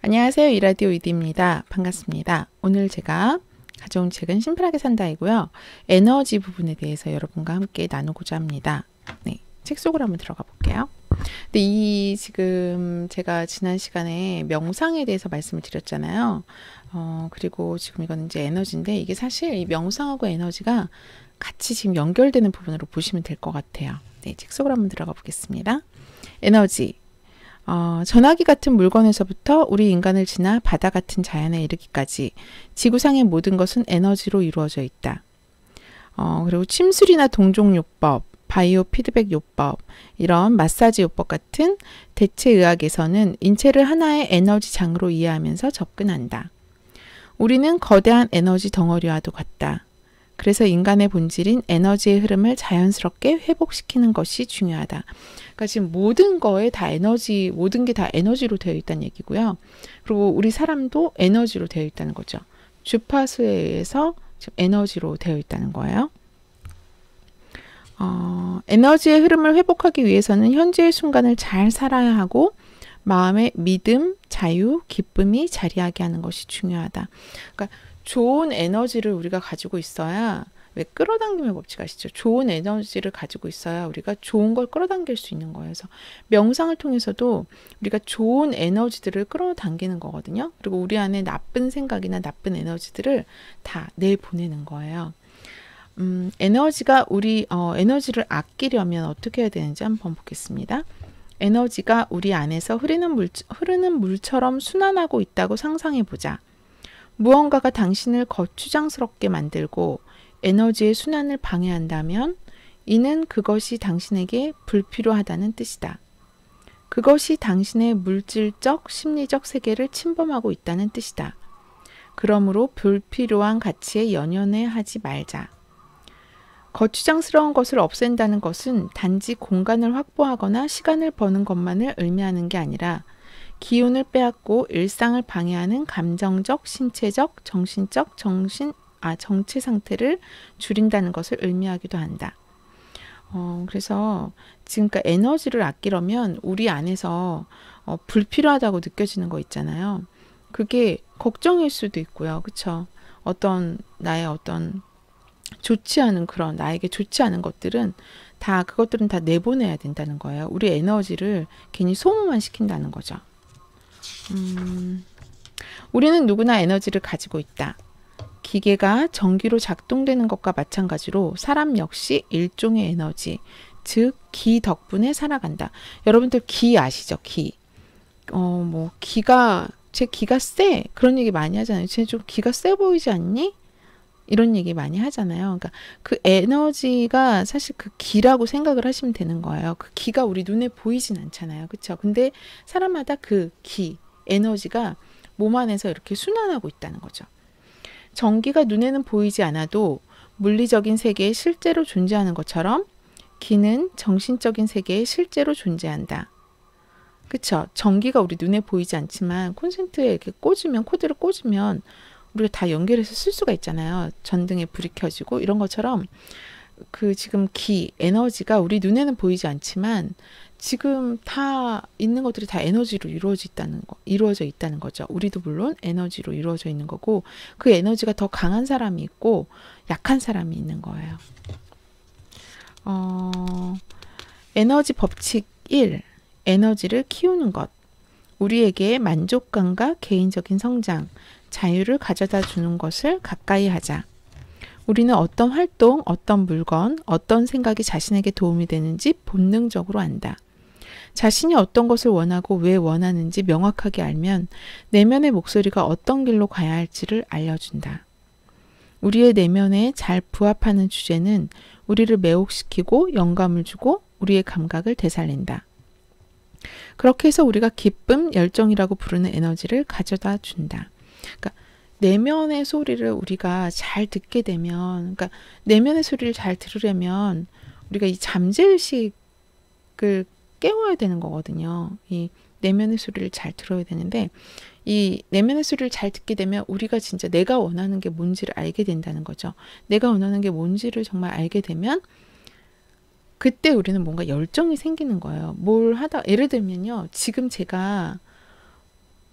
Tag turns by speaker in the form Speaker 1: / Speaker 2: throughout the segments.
Speaker 1: 안녕하세요. 이라디오 이디입니다. 반갑습니다. 오늘 제가 가져온 책은 심플하게 산다이고요. 에너지 부분에 대해서 여러분과 함께 나누고자 합니다. 네, 책 속으로 한번 들어가 볼게요. 근데 지금 제가 지난 시간에 명상에 대해서 말씀을 드렸잖아요. 그리고 지금 이거는 이제 에너지인데 이게 사실 이 명상하고 에너지가 같이 지금 연결되는 부분으로 보시면 될 것 같아요. 네, 책 속으로 한번 들어가 보겠습니다. 에너지. 전화기 같은 물건에서부터 우리 인간을 지나 바다 같은 자연에 이르기까지 지구상의 모든 것은 에너지로 이루어져 있다. 그리고 침술이나 동종요법, 바이오 피드백 요법, 이런 마사지 요법 같은 대체의학에서는 인체를 하나의 에너지 장으로 이해하면서 접근한다. 우리는 거대한 에너지 덩어리와도 같다. 그래서 인간의 본질인 에너지의 흐름을 자연스럽게 회복시키는 것이 중요하다. 그러니까 지금 모든 거에 다 에너지, 모든 게 다 에너지로 되어 있다는 얘기고요. 그리고 우리 사람도 에너지로 되어 있다는 거죠. 주파수에 의해서 지금 에너지로 되어 있다는 거예요. 에너지의 흐름을 회복하기 위해서는 현재의 순간을 잘 살아야 하고 마음의 믿음, 자유, 기쁨이 자리하게 하는 것이 중요하다. 그러니까 좋은 에너지를 우리가 가지고 있어야, 왜 끌어당김의 법칙 아시죠? 좋은 에너지를 가지고 있어야 우리가 좋은 걸 끌어당길 수 있는 거예요. 그래서 명상을 통해서도 우리가 좋은 에너지들을 끌어당기는 거거든요. 그리고 우리 안에 나쁜 생각이나 나쁜 에너지들을 다 내보내는 거예요. 에너지가 에너지를 아끼려면 어떻게 해야 되는지 한번 보겠습니다. 에너지가 우리 안에서 흐르는 물처럼 순환하고 있다고 상상해 보자. 무언가가 당신을 거추장스럽게 만들고 에너지의 순환을 방해한다면 이는 그것이 당신에게 불필요하다는 뜻이다. 그것이 당신의 물질적, 심리적 세계를 침범하고 있다는 뜻이다. 그러므로 불필요한 가치에 연연해 하지 말자. 거추장스러운 것을 없앤다는 것은 단지 공간을 확보하거나 시간을 버는 것만을 의미하는 게 아니라 기운을 빼앗고 일상을 방해하는 감정적, 신체적, 정신적, 정체 상태를 줄인다는 것을 의미하기도 한다. 그래서 지금까지 에너지를 아끼려면 우리 안에서 불필요하다고 느껴지는 거 있잖아요. 그게 걱정일 수도 있고요. 그쵸? 나의 좋지 않은 나에게 좋지 않은 것들은 그것들은 다 내보내야 된다는 거예요. 우리 에너지를 괜히 소모만 시킨다는 거죠. 우리는 누구나 에너지를 가지고 있다. 기계가 전기로 작동되는 것과 마찬가지로 사람 역시 일종의 에너지, 즉 기 덕분에 살아간다. 여러분들 기 아시죠? 기. 제 기가 세. 그런 얘기 많이 하잖아요. 쟤 좀 기가 세 보이지 않니? 이런 얘기 많이 하잖아요. 그러니까 그 에너지가 사실 그 기라고 생각을 하시면 되는 거예요. 그 기가 우리 눈에 보이진 않잖아요. 그렇죠? 근데 사람마다 그 기, 에너지가 몸 안에서 이렇게 순환하고 있다는 거죠. 전기가 눈에는 보이지 않아도 물리적인 세계에 실제로 존재하는 것처럼 기는 정신적인 세계에 실제로 존재한다. 그쵸? 전기가 우리 눈에 보이지 않지만 콘센트에 이렇게 코드를 꽂으면 우리가 다 연결해서 쓸 수가 있잖아요. 전등에 불이 켜지고 이런 것처럼 지금 에너지가 우리 눈에는 보이지 않지만 지금 다 있는 것들이 다 에너지로 이루어져 있다는 거죠. 우리도 물론 에너지로 이루어져 있는 거고 그 에너지가 더 강한 사람이 있고 약한 사람이 있는 거예요. 에너지 법칙 1. 에너지를 키우는 것. 우리에게 만족감과 개인적인 성장, 자유를 가져다 주는 것을 가까이 하자. 우리는 어떤 활동, 어떤 물건, 어떤 생각이 자신에게 도움이 되는지 본능적으로 안다. 자신이 어떤 것을 원하고 왜 원하는지 명확하게 알면 내면의 목소리가 어떤 길로 가야 할지를 알려준다. 우리의 내면에 잘 부합하는 주제는 우리를 매혹시키고 영감을 주고 우리의 감각을 되살린다. 그렇게 해서 우리가 기쁨, 열정이라고 부르는 에너지를 가져다 준다. 그러니까 내면의 소리를 우리가 잘 듣게 되면, 그러니까 내면의 소리를 잘 들으려면 우리가 이 잠재의식을 깨워야 되는 거거든요. 이 내면의 소리를 잘 들어야 되는데 이 내면의 소리를 잘 듣게 되면 우리가 진짜 내가 원하는 게 뭔지를 알게 된다는 거죠. 내가 원하는 게 뭔지를 정말 알게 되면 그때 우리는 뭔가 열정이 생기는 거예요. 예를 들면요. 지금 제가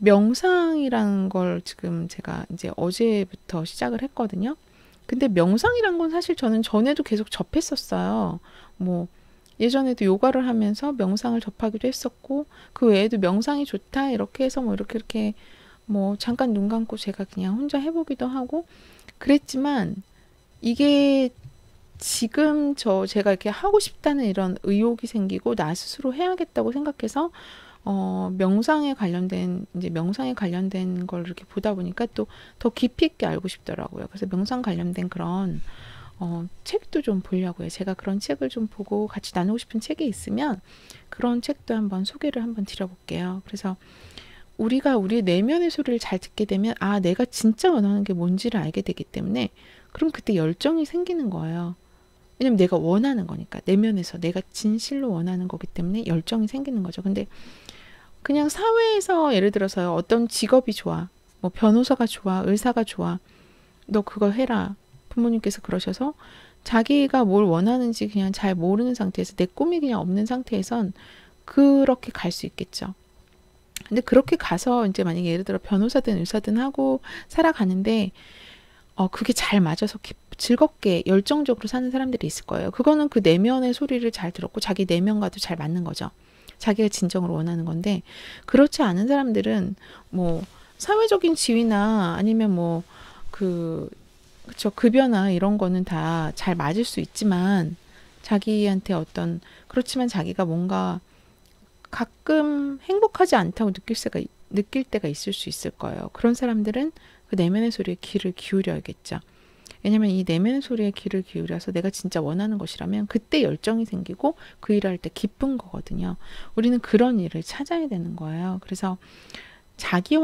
Speaker 1: 명상이라는 걸 지금 제가 이제 어제부터 시작을 했거든요. 근데 명상이란 건 사실 저는 전에도 계속 접했었어요. 뭐 예전에도 요가를 하면서 명상을 접하기도 했었고, 그 외에도 명상이 좋다 이렇게 해서 뭐 이렇게 뭐 잠깐 눈 감고 제가 그냥 혼자 해보기도 하고 그랬지만, 이게 지금 제가 이렇게 하고 싶다는 이런 의욕이 생기고 나 스스로 해야겠다고 생각해서 명상에 관련된 걸 이렇게 보다 보니까 또 더 깊이 있게 알고 싶더라고요. 그래서 명상 관련된 그런 책도 좀 보려고요. 제가 그런 책을 좀 보고 같이 나누고 싶은 책이 있으면 그런 책도 한번 소개를 한번 드려볼게요. 그래서 우리가 우리 내면의 소리를 잘 듣게 되면, 아, 내가 진짜 원하는 게 뭔지를 알게 되기 때문에, 그럼 그때 열정이 생기는 거예요. 왜냐면 내가 원하는 거니까. 내면에서 내가 진실로 원하는 거기 때문에 열정이 생기는 거죠. 근데 그냥 사회에서 예를 들어서 어떤 직업이 좋아. 뭐 변호사가 좋아. 의사가 좋아. 너 그거 해라. 부모님께서 그러셔서 자기가 뭘 원하는지 그냥 잘 모르는 상태에서, 내 꿈이 그냥 없는 상태에선 그렇게 갈 수 있겠죠. 근데 그렇게 가서 이제 만약에 예를 들어 변호사든 의사든 하고 살아가는데 그게 잘 맞아서 즐겁게 열정적으로 사는 사람들이 있을 거예요. 그거는 그 내면의 소리를 잘 들었고 자기 내면과도 잘 맞는 거죠. 자기가 진정으로 원하는 건데, 그렇지 않은 사람들은 뭐 사회적인 지위나 아니면 뭐 그쵸, 급여나 이런 거는 다 잘 맞을 수 있지만, 자기한테 그렇지만 자기가 뭔가 가끔 행복하지 않다고 느낄 때가 있을 수 있을 거예요. 그런 사람들은 그 내면의 소리에 귀를 기울여야겠죠. 왜냐면 이 내면의 소리에 귀를 기울여서 내가 진짜 원하는 것이라면 그때 열정이 생기고 그 일을 할 때 기쁜 거거든요. 우리는 그런 일을 찾아야 되는 거예요. 그래서 자기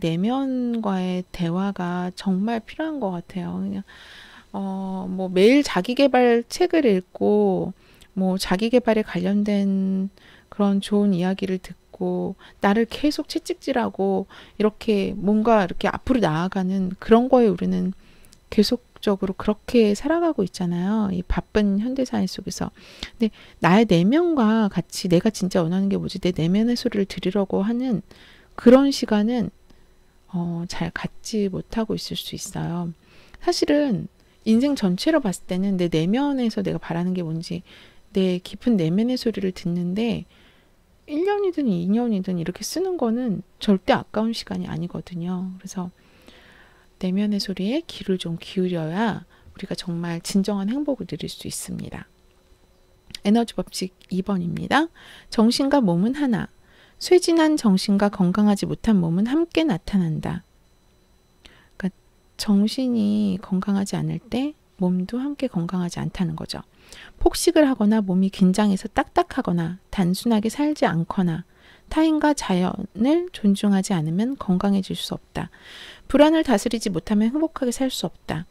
Speaker 1: 내면과의 대화가 정말 필요한 것 같아요. 그냥 뭐 매일 자기계발 책을 읽고 뭐 자기계발에 관련된 그런 좋은 이야기를 듣고 나를 계속 채찍질하고 이렇게 뭔가 이렇게 앞으로 나아가는 그런 거에 우리는 계속적으로 그렇게 살아가고 있잖아요. 이 바쁜 현대사회 속에서. 근데 나의 내면과 같이 내가 진짜 원하는 게 뭐지? 내 내면의 소리를 들으려고 하는 그런 시간은 잘 갖지 못하고 있을 수 있어요. 사실은 인생 전체로 봤을 때는 내 내면에서 내가 바라는 게 뭔지, 내 깊은 내면의 소리를 듣는데 1년이든 2년이든 이렇게 쓰는 거는 절대 아까운 시간이 아니거든요. 그래서 내면의 소리에 귀를 좀 기울여야 우리가 정말 진정한 행복을 누릴 수 있습니다. 에너지 법칙 2번입니다. 정신과 몸은 하나. 쇠진한 정신과 건강하지 못한 몸은 함께 나타난다. 그러니까 정신이 건강하지 않을 때 몸도 함께 건강하지 않다는 거죠. 폭식을 하거나 몸이 긴장해서 딱딱하거나 단순하게 살지 않거나 타인과 자연을 존중하지 않으면 건강해질 수 없다. 불안을 다스리지 못하면 행복하게 살 수 없다.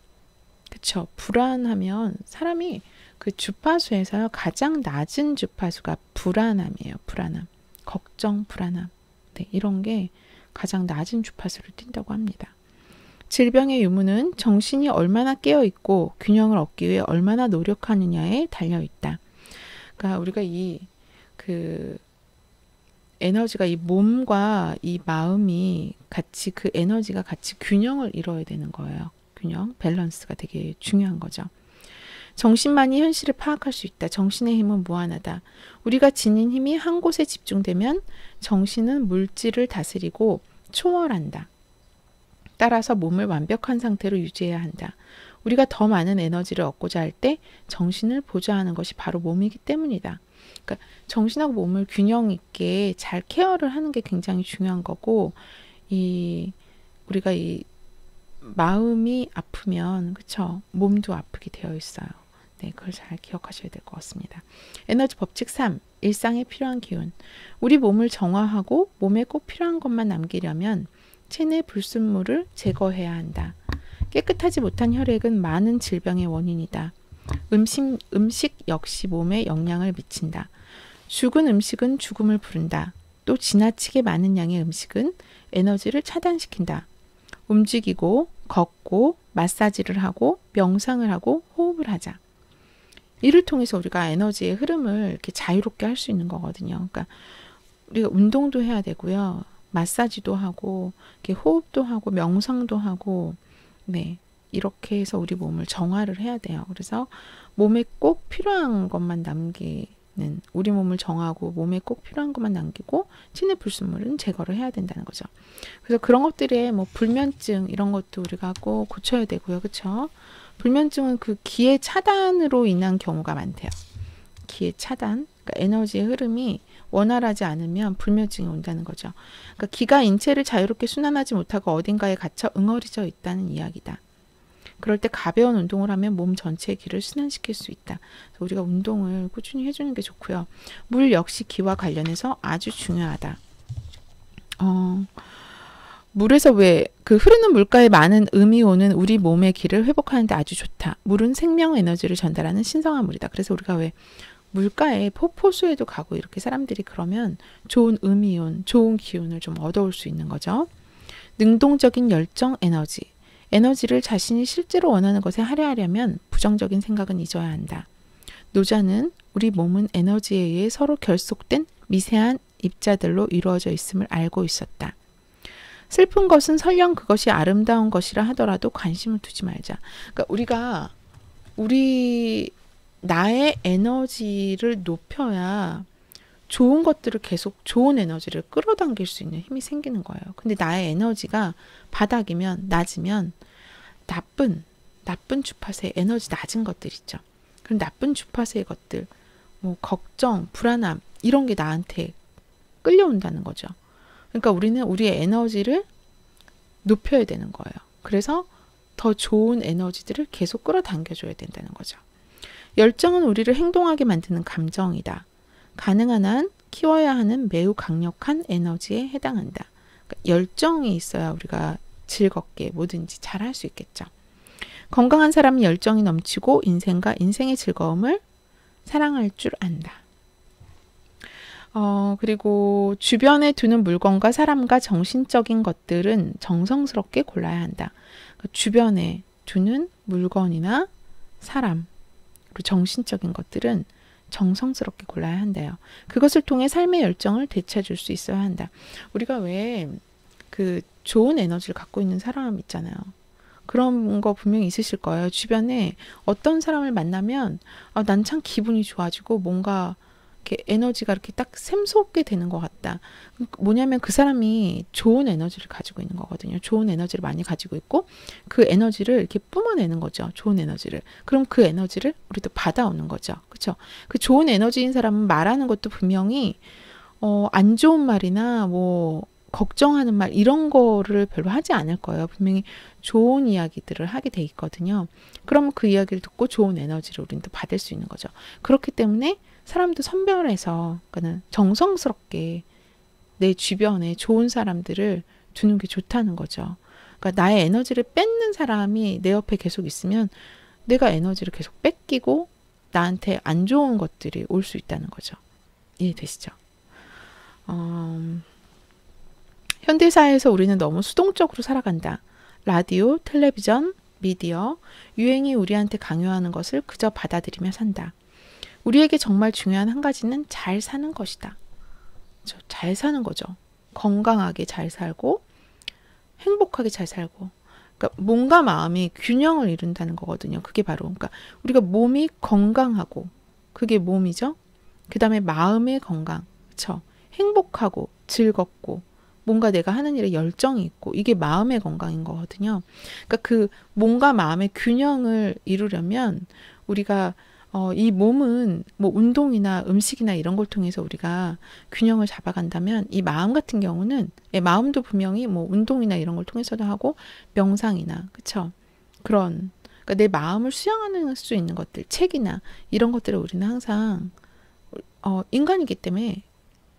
Speaker 1: 그쵸? 불안하면 사람이 그 주파수에서 가장 낮은 주파수가 불안함이에요. 불안함. 걱정, 불안함. 네, 이런 게 가장 낮은 주파수를 띈다고 합니다. 질병의 유무는 정신이 얼마나 깨어있고 균형을 얻기 위해 얼마나 노력하느냐에 달려있다. 그러니까 우리가 에너지가 이 몸과 이 마음이 같이, 그 에너지가 같이 균형을 이뤄야 되는 거예요. 균형, 밸런스가 되게 중요한 거죠. 정신만이 현실을 파악할 수 있다. 정신의 힘은 무한하다. 우리가 지닌 힘이 한 곳에 집중되면 정신은 물질을 다스리고 초월한다. 따라서 몸을 완벽한 상태로 유지해야 한다. 우리가 더 많은 에너지를 얻고자 할 때 정신을 보좌하는 것이 바로 몸이기 때문이다. 그러니까 정신하고 몸을 균형 있게 잘 케어를 하는 게 굉장히 중요한 거고, 우리가 이 마음이 아프면, 그쵸? 몸도 아프게 되어 있어요. 네, 그걸 잘 기억하셔야 될 것 같습니다. 에너지 법칙 3. 일상에 필요한 기운. 우리 몸을 정화하고 몸에 꼭 필요한 것만 남기려면 체내 불순물을 제거해야 한다. 깨끗하지 못한 혈액은 많은 질병의 원인이다. 음식 역시 몸에 영향을 미친다. 죽은 음식은 죽음을 부른다. 또 지나치게 많은 양의 음식은 에너지를 차단시킨다. 움직이고 걷고 마사지를 하고 명상을 하고 호흡을 하자. 이를 통해서 우리가 에너지의 흐름을 이렇게 자유롭게 할 수 있는 거거든요. 그러니까 우리가 운동도 해야 되고요. 마사지도 하고 이렇게 호흡도 하고 명상도 하고 네. 이렇게 해서 우리 몸을 정화를 해야 돼요. 그래서 몸에 꼭 필요한 것만 남기는 우리 몸을 정하고 몸에 꼭 필요한 것만 남기고 체내 불순물은 제거를 해야 된다는 거죠. 그래서 그런 것들에 뭐 불면증 이런 것도 우리가 꼭 고쳐야 되고요. 그렇죠? 불면증은 그 기의 차단으로 인한 경우가 많대요. 기의 차단, 그러니까 에너지의 흐름이 원활하지 않으면 불면증이 온다는 거죠. 그러니까 기가 인체를 자유롭게 순환하지 못하고 어딘가에 갇혀 응어리져 있다는 이야기다. 그럴 때 가벼운 운동을 하면 몸 전체의 기를 순환시킬 수 있다. 그래서 우리가 운동을 꾸준히 해주는 게 좋고요. 물 역시 기와 관련해서 아주 중요하다. 물에서 왜 그 흐르는 물가에 많은 음이온은 우리 몸의 기를 회복하는 데 아주 좋다. 물은 생명 에너지를 전달하는 신성한 물이다. 그래서 우리가 왜 물가에 폭포수에도 가고 이렇게 사람들이 그러면 좋은 음이온, 좋은 기운을 좀 얻어올 수 있는 거죠. 능동적인 열정 에너지. 에너지를 자신이 실제로 원하는 것에 할애하려면 부정적인 생각은 잊어야 한다. 노자는 우리 몸은 에너지에 의해 서로 결속된 미세한 입자들로 이루어져 있음을 알고 있었다. 슬픈 것은 설령 그것이 아름다운 것이라 하더라도 관심을 두지 말자. 그러니까 우리 나의 에너지를 높여야 좋은 것들을 계속 좋은 에너지를 끌어당길 수 있는 힘이 생기는 거예요. 근데 나의 에너지가 바닥이면 낮으면 나쁜 주파수의 에너지 낮은 것들 있죠. 그럼 나쁜 주파수의 것들, 뭐 걱정, 불안함 이런 게 나한테 끌려온다는 거죠. 그러니까 우리는 우리의 에너지를 높여야 되는 거예요. 그래서 더 좋은 에너지들을 계속 끌어당겨줘야 된다는 거죠. 열정은 우리를 행동하게 만드는 감정이다. 가능한 한 키워야 하는 매우 강력한 에너지에 해당한다. 그러니까 열정이 있어야 우리가 즐겁게 뭐든지 잘 할 수 있겠죠. 건강한 사람은 열정이 넘치고 인생과 인생의 즐거움을 사랑할 줄 안다. 그리고 주변에 두는 물건과 사람과 정신적인 것들은 정성스럽게 골라야 한다. 그러니까 주변에 두는 물건이나 사람, 그리고 정신적인 것들은 정성스럽게 골라야 한대요. 그것을 통해 삶의 열정을 되찾을 수 있어야 한다. 우리가 왜 그 좋은 에너지를 갖고 있는 사람 있잖아요. 그런 거 분명히 있으실 거예요. 주변에 어떤 사람을 만나면 난 참 기분이 좋아지고 뭔가 이렇게 에너지가 이렇게 딱 샘솟게 되는 것 같다. 뭐냐면 그 사람이 좋은 에너지를 가지고 있는 거거든요. 좋은 에너지를 많이 가지고 있고 그 에너지를 이렇게 뿜어내는 거죠. 좋은 에너지를. 그럼 그 에너지를 우리도 받아오는 거죠. 그렇죠? 그 좋은 에너지인 사람은 말하는 것도 분명히 안 좋은 말이나 뭐 걱정하는 말 이런 거를 별로 하지 않을 거예요. 분명히 좋은 이야기들을 하게 돼 있거든요. 그러면 그 이야기를 듣고 좋은 에너지를 우리는 또 받을 수 있는 거죠. 그렇기 때문에 사람도 선별해서 그러니까 정성스럽게 내 주변에 좋은 사람들을 두는 게 좋다는 거죠. 그러니까 나의 에너지를 뺏는 사람이 내 옆에 계속 있으면 내가 에너지를 계속 뺏기고 나한테 안 좋은 것들이 올 수 있다는 거죠. 이해되시죠? 현대사회에서 우리는 너무 수동적으로 살아간다. 라디오, 텔레비전, 미디어, 유행이 우리한테 강요하는 것을 그저 받아들이며 산다. 우리에게 정말 중요한 한 가지는 잘 사는 것이다. 잘 사는 거죠. 건강하게 잘 살고 행복하게 잘 살고 그러니까 몸과 마음이 균형을 이룬다는 거거든요. 그게 바로 그러니까 우리가 몸이 건강하고 그게 몸이죠. 그 다음에 마음의 건강, 그렇죠? 행복하고 즐겁고 뭔가 내가 하는 일에 열정이 있고 이게 마음의 건강인 거거든요. 그러니까 그 몸과 마음의 균형을 이루려면 우리가 이 몸은 뭐 운동이나 음식이나 이런 걸 통해서 우리가 균형을 잡아간다면 이 마음 같은 경우는 마음도 분명히 뭐 운동이나 이런 걸 통해서도 하고 명상이나 그쵸? 그런 그러니까 내 마음을 수양할 수 있는 것들 책이나 이런 것들을 우리는 항상 인간이기 때문에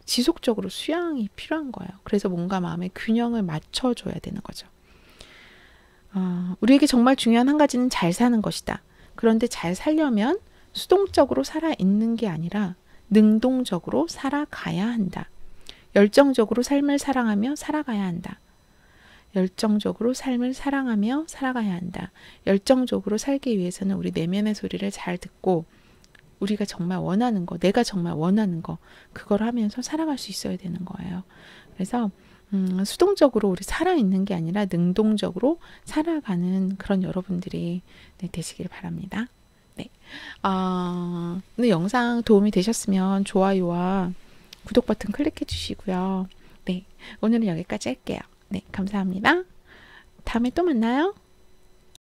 Speaker 1: 지속적으로 수양이 필요한 거예요. 그래서 몸과 마음의 균형을 맞춰줘야 되는 거죠. 우리에게 정말 중요한 한 가지는 잘 사는 것이다. 그런데 잘 살려면 수동적으로 살아있는 게 아니라 능동적으로 살아가야 한다. 열정적으로 삶을 사랑하며 살아가야 한다. 열정적으로 삶을 사랑하며 살아가야 한다. 열정적으로 살기 위해서는 우리 내면의 소리를 잘 듣고 우리가 정말 원하는 거, 내가 정말 원하는 거 그걸 하면서 살아갈 수 있어야 되는 거예요. 그래서 수동적으로 우리 살아있는 게 아니라 능동적으로 살아가는 그런 여러분들이 네, 되시길 바랍니다. 네. 오늘 영상 도움이 되셨으면 좋아요와 구독 버튼 클릭해 주시고요. 네. 오늘은 여기까지 할게요. 네. 감사합니다. 다음에 또 만나요.